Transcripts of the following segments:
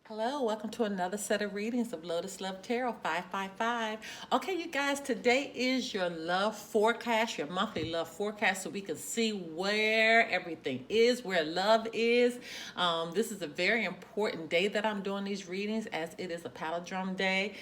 Hello, welcome to another set of readings of Lotus Love Tarot 555. Okay, you guys, today is your love forecast, your monthly love forecast, so we can see where everything is, where love is. This is a very important day that I'm doing these readings, as it is a palindrome day.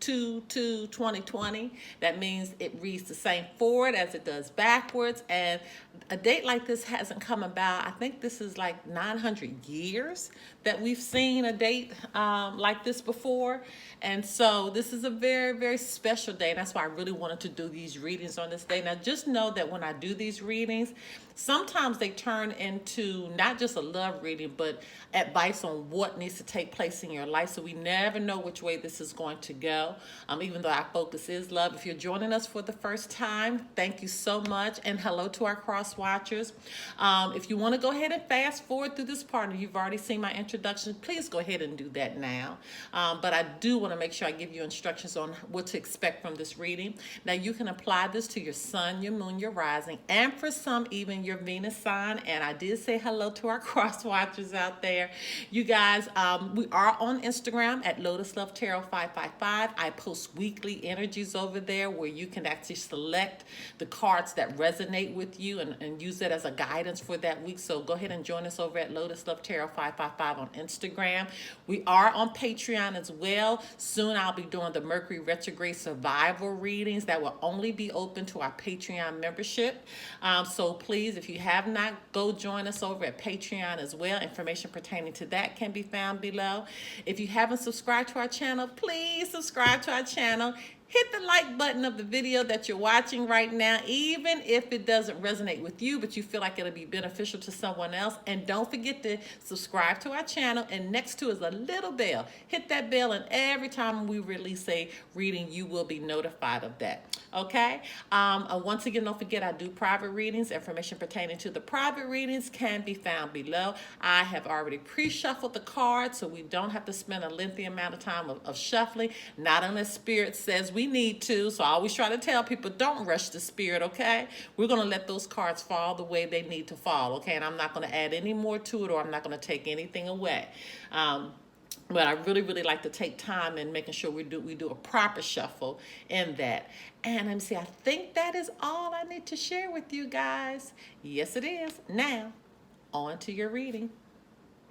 2/2/2020. That means it reads the same forward as it does backwards. And a date like this hasn't come about. I think this is like 900 years that we've seen a date like this before. And so this is a very, very special day. And that's why I really wanted to do these readings on this day. Now, just know that when I do these readings, sometimes they turn into not just a love reading, but advice on what needs to take place in your life. So we never know which way this is going to go, even though our focus is love. If you're joining us for the first time, thank you so much. And hello to our cross watchers. If you want to go ahead and fast forward through this part, and you've already seen my introduction, please go ahead and do that now. But I do want to make sure I give you instructions on what to expect from this reading. Now, you can apply this to your sun, your moon, your rising, and for some, even your Venus sign. And I did say hello to our cross watchers out there. You guys, we are on Instagram at Lotus Love Tarot 555. I post weekly energies over there where you can actually select the cards that resonate with you and use that as a guidance for that week. So go ahead and join us over at Lotus Love Tarot 555 on Instagram. We are on Patreon as well. Soon I'll be doing the Mercury retrograde survival readings that will only be open to our Patreon membership. So please, if you have not, go join us over at Patreon as well. Information pertaining to that can be found below. If you haven't subscribed to our channel, please subscribe to our channel. Hit the like button of the video that you're watching right now, even if it doesn't resonate with you, but you feel like it'll be beneficial to someone else. And don't forget to subscribe to our channel. And next to is a little bell. Hit that bell, and every time we release a reading, you will be notified of that. Okay? Once again, don't forget I do private readings. Information pertaining to the private readings can be found below. I have already pre-shuffled the cards, so we don't have to spend a lengthy amount of time of shuffling, not unless Spirit says we need to. So I always try to tell people, don't rush the Spirit, okay? We're going to let those cards fall the way they need to fall, okay? And I'm not going to add any more to it, or I'm not going to take anything away. But I really, really like to take time in making sure we do a proper shuffle in that. And let me see, I think that is all I need to share with you guys. Yes, it is. Now, on to your reading.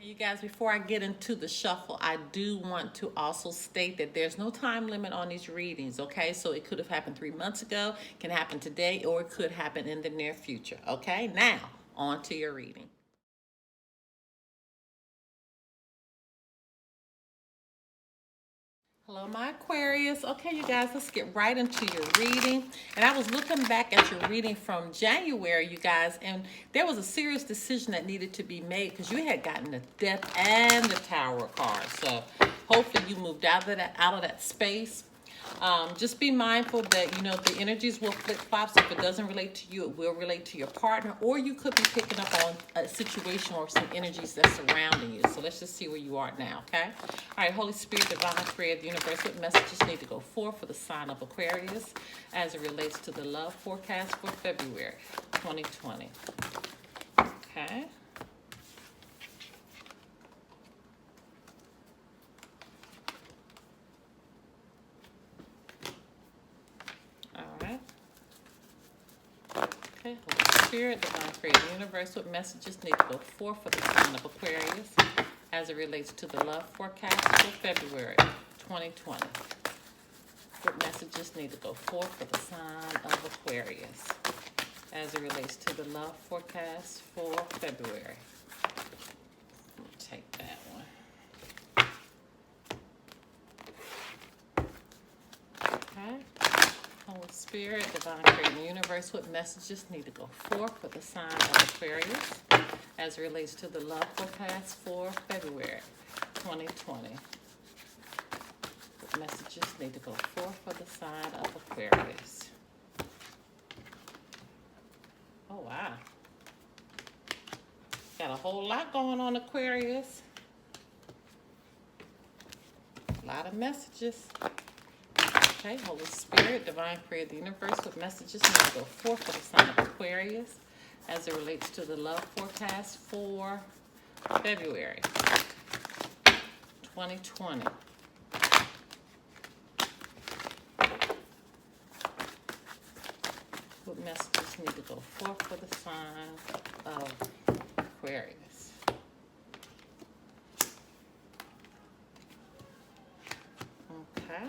You guys, before I get into the shuffle, I do want to also state that there's no time limit on these readings, okay? So it could have happened 3 months ago, can happen today, or it could happen in the near future, okay? Now, on to your reading. Hello, my Aquarius. Okay, you guys, let's get right into your reading. And I was looking back at your reading from January, you guys, and there was a serious decision that needed to be made because you had gotten the Death and the Tower card. So hopefully you moved out of that space. Just be mindful that, the energies will flip-flop. So if it doesn't relate to you, it will relate to your partner. Or you could be picking up on a situation or some energies that's surrounding you. So let's just see where you are now, okay? All right, Holy Spirit, Divine Creator of the Universe, what messages need to go forth for the sign of Aquarius as it relates to the love forecast for February 2020? Okay. Okay, Holy Spirit, Divine Creator of the Universe, what messages need to go forth for the sign of Aquarius as it relates to the love forecast for February 2020? What messages need to go forth for the sign of Aquarius as it relates to the love forecast for February? We'll take that one. Okay. Holy Spirit, Divine Creator of the Universe, what messages need to go forth for the sign of Aquarius as it relates to the love forecast for February 2020? What messages need to go forth for the sign of Aquarius? Oh, wow. Got a whole lot going on, Aquarius. A lot of messages. Okay, Holy Spirit, Divine Creator of the Universe, what messages need to go forth for the sign of Aquarius as it relates to the love forecast for February 2020. What messages need to go forth for the sign of Aquarius? Okay.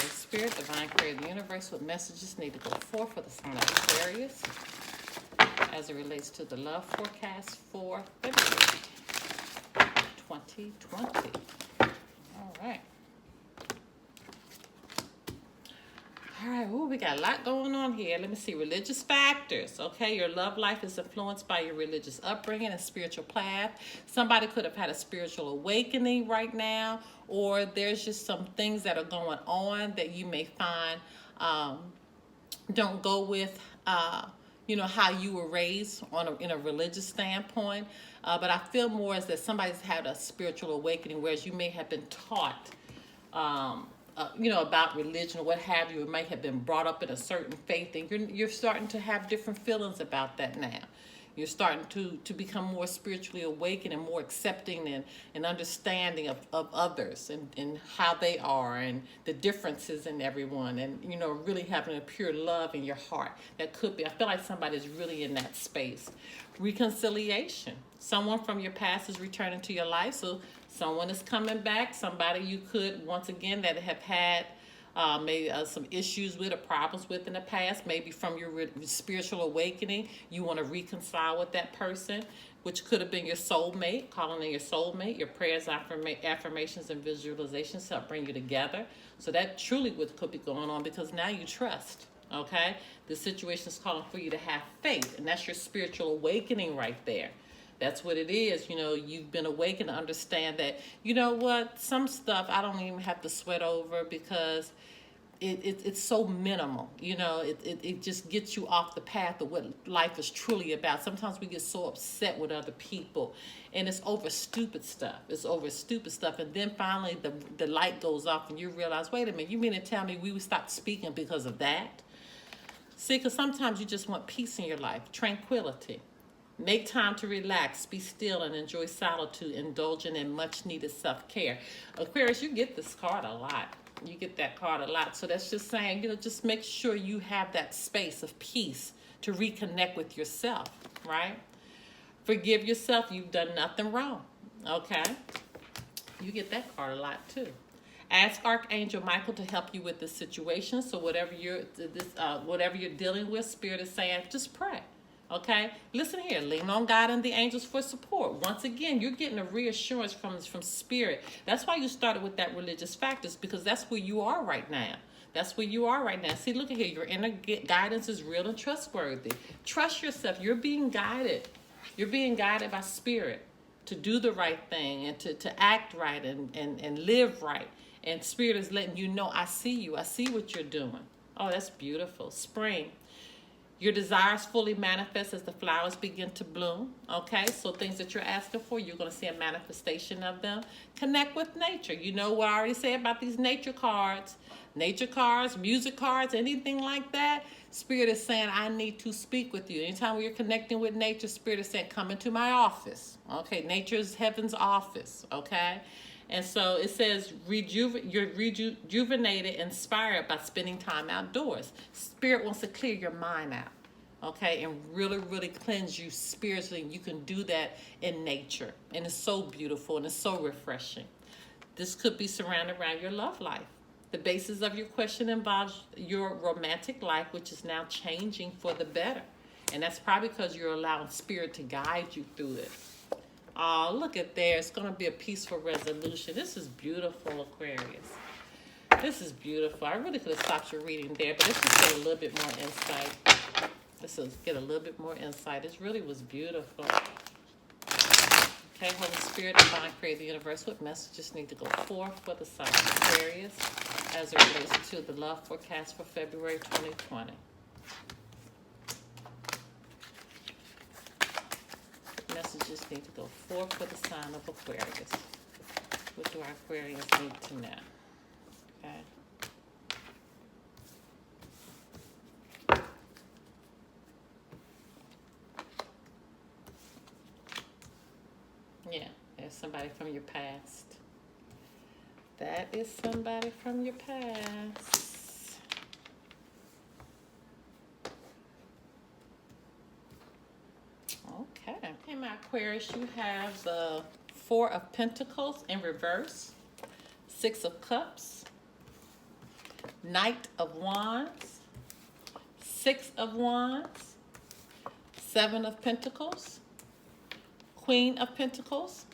Spirit, divine creator, the universe, what messages need to go forth for the sign of Aquarius as it relates to the love forecast for February 2020. All right. All right, ooh, we got a lot going on here. Let me see. Religious factors. Okay, your love life is influenced by your religious upbringing and spiritual path. Somebody could have had a spiritual awakening right now, or there's just some things that are going on that you may find don't go with how you were raised in a religious standpoint. But I feel more as that somebody's had a spiritual awakening, whereas you may have been taught about religion or what have you. It might have been brought up in a certain faith, and you're starting to have different feelings about that now. You're starting to become more spiritually awakened and more accepting and understanding of others and how they are and the differences in everyone, and really having a pure love in your heart. That could be, I feel like somebody's really in that space. Reconciliation. Someone from your past is returning to your life, so someone is coming back. Somebody you could, once again, that have had maybe some issues with or problems with in the past, maybe from your spiritual awakening, you want to reconcile with that person, which could have been your soulmate, calling in your soulmate. Your prayers, affirmations, and visualizations help bring you together. So that truly could be going on, because now you trust. Okay, the situation is calling for you to have faith, and that's your spiritual awakening right there. That's what it is. You've been awakened to understand that, some stuff I don't even have to sweat over, because it's so minimal. It just gets you off the path of what life is truly about. Sometimes we get so upset with other people, and it's over stupid stuff. And then finally the light goes off, and you realize, wait a minute, you mean to tell me we would stop speaking because of that? See, because sometimes you just want peace in your life, tranquility. Make time to relax, be still, and enjoy solitude, indulging in much-needed self-care. Aquarius, you get this card a lot. You get that card a lot. So that's just saying, just make sure you have that space of peace to reconnect with yourself, right? Forgive yourself. You've done nothing wrong, okay? You get that card a lot, too. Ask Archangel Michael to help you with this situation. So whatever you're dealing with, Spirit is saying, just pray. Okay, listen here. Lean on God and the angels for support. Once again, you're getting a reassurance from Spirit. That's why you started with that religious factors, because that's where you are right now. See, look at here. Your inner guidance is real and trustworthy. Trust yourself. You're being guided. You're being guided by Spirit to do the right thing and to act right and live right. And Spirit is letting you know, I see you. I see what you're doing. Oh, that's beautiful. Spring. Your desires fully manifest as the flowers begin to bloom. Okay, so things that you're asking for, you're going to see a manifestation of them. Connect with nature. You know what I already said about these nature cards, music cards, anything like that. Spirit is saying, I need to speak with you. Anytime we're connecting with nature, Spirit is saying, come into my office. Okay, nature is heaven's office. Okay. And so it says, you're rejuvenated, inspired by spending time outdoors. Spirit wants to clear your mind out, okay, and really, really cleanse you spiritually. You can do that in nature, and it's so beautiful and it's so refreshing. This could be surrounded around your love life. The basis of your question involves your romantic life, which is now changing for the better. And that's probably because you're allowing Spirit to guide you through it. Oh, look at there. It's going to be a peaceful resolution. This is beautiful, Aquarius. This is beautiful. I really could have stopped your reading there, but let's just get a little bit more insight. This really was beautiful. Okay, Holy Spirit, divine creator, the universe, what messages need to go forth for the sign of Aquarius as it relates to the love forecast for February 2020? Messages need to go forth for the sign of Aquarius. What do our Aquarians need to know? Okay. There's somebody from your past. That is somebody from your past. Okay. In my Aquarius, you have the Four of Pentacles in reverse, Six of Cups, Knight of Wands, Six of Wands, Seven of Pentacles, Queen of Pentacles,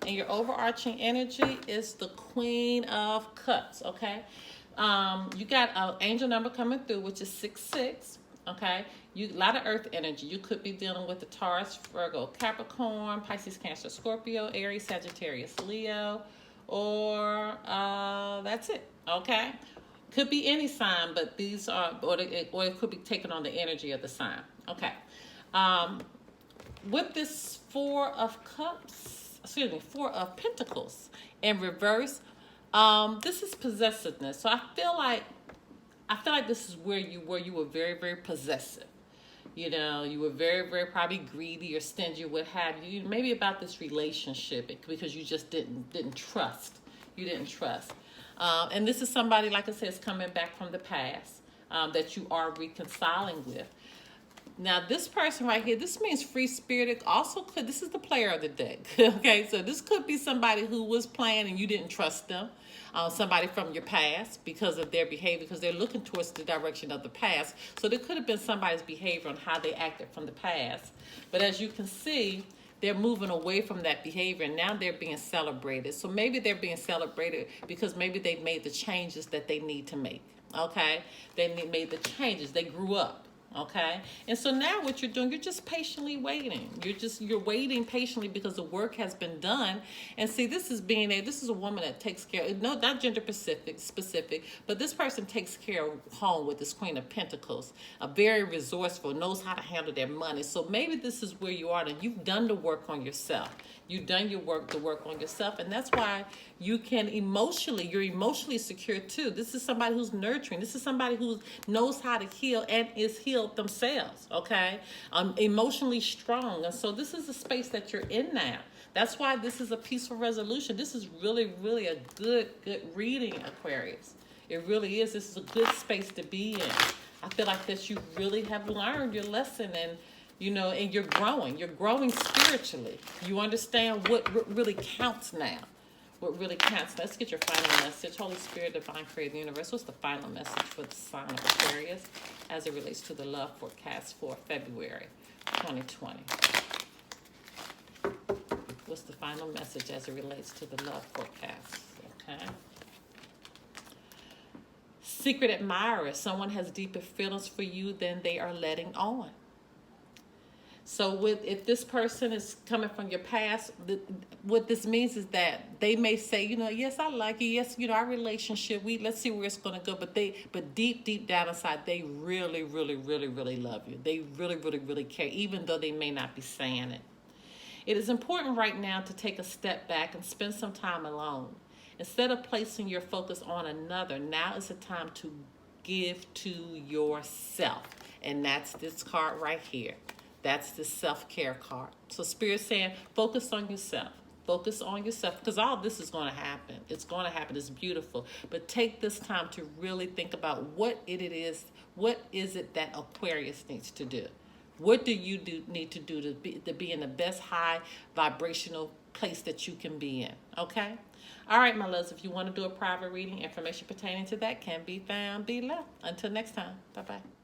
and your overarching energy is the Queen of Cups, okay? You got an angel number coming through, which is 66, okay? A lot of earth energy. You could be dealing with the Taurus, Virgo, Capricorn, Pisces, Cancer, Scorpio, Aries, Sagittarius, Leo, or that's it, okay? Could be any sign, but these are, or it could be taken on the energy of the sign, okay? With this Four of Pentacles in reverse, this is possessiveness. So I feel like this is where you were very, very possessive. You know, you were very, very probably greedy or stingy, what have you. Maybe about this relationship because you just didn't trust. You didn't trust. And this is somebody, like I said, is coming back from the past that you are reconciling with. Now, this person right here, this means free-spirited. Also, this is the player of the deck. Okay, so this could be somebody who was playing and you didn't trust them. Somebody from your past because of their behavior, because they're looking towards the direction of the past. So there could have been somebody's behavior on how they acted from the past. But as you can see, they're moving away from that behavior and now they're being celebrated. So maybe they're being celebrated because maybe they've made the changes that they need to make. Okay, they made the changes. They grew up. Okay, and so now what you're doing, you're just patiently waiting. You're waiting patiently because the work has been done. And see, this is a woman that takes care, no, not gender specific, but this person takes care of home with this Queen of Pentacles, very resourceful, knows how to handle their money. So maybe this is where you are, and you've done the work on yourself. You've done the work on yourself, and that's why you're emotionally secure too. This is somebody who's nurturing. This is somebody who knows how to heal and is healed themselves, okay? Emotionally strong. And so this is the space that you're in now. That's why this is a peaceful resolution. This is really, really a good reading, Aquarius. It really is. This is a good space to be in. I feel like that you really have learned your lesson, and and you're growing spiritually. You understand what really counts now. What really counts. Let's get your final message. Holy Spirit, Divine Creator, Universe, what's the final message for the sign of Aquarius as it relates to the love forecast for February 2020? What's the final message as it relates to the love forecast? Okay. Secret admirer. Someone has deeper feelings for you than they are letting on. So if this person is coming from your past, what this means is that they may say, yes, I like you. Yes, our relationship, let's see where it's going to go. But deep down inside, they really, really, really, really love you. They really, really, really care, even though they may not be saying it. It is important right now to take a step back and spend some time alone. Instead of placing your focus on another, now is the time to give to yourself. And that's this card right here. That's the self-care card. So Spirit's saying, focus on yourself. Focus on yourself, because all this is going to happen. It's going to happen. It's beautiful. But take this time to really think about what it is. What is it that Aquarius needs to do? What do you need to do to be in the best high vibrational place that you can be in? Okay? All right, my loves. If you want to do a private reading, information pertaining to that can be found below. Until next time. Bye-bye.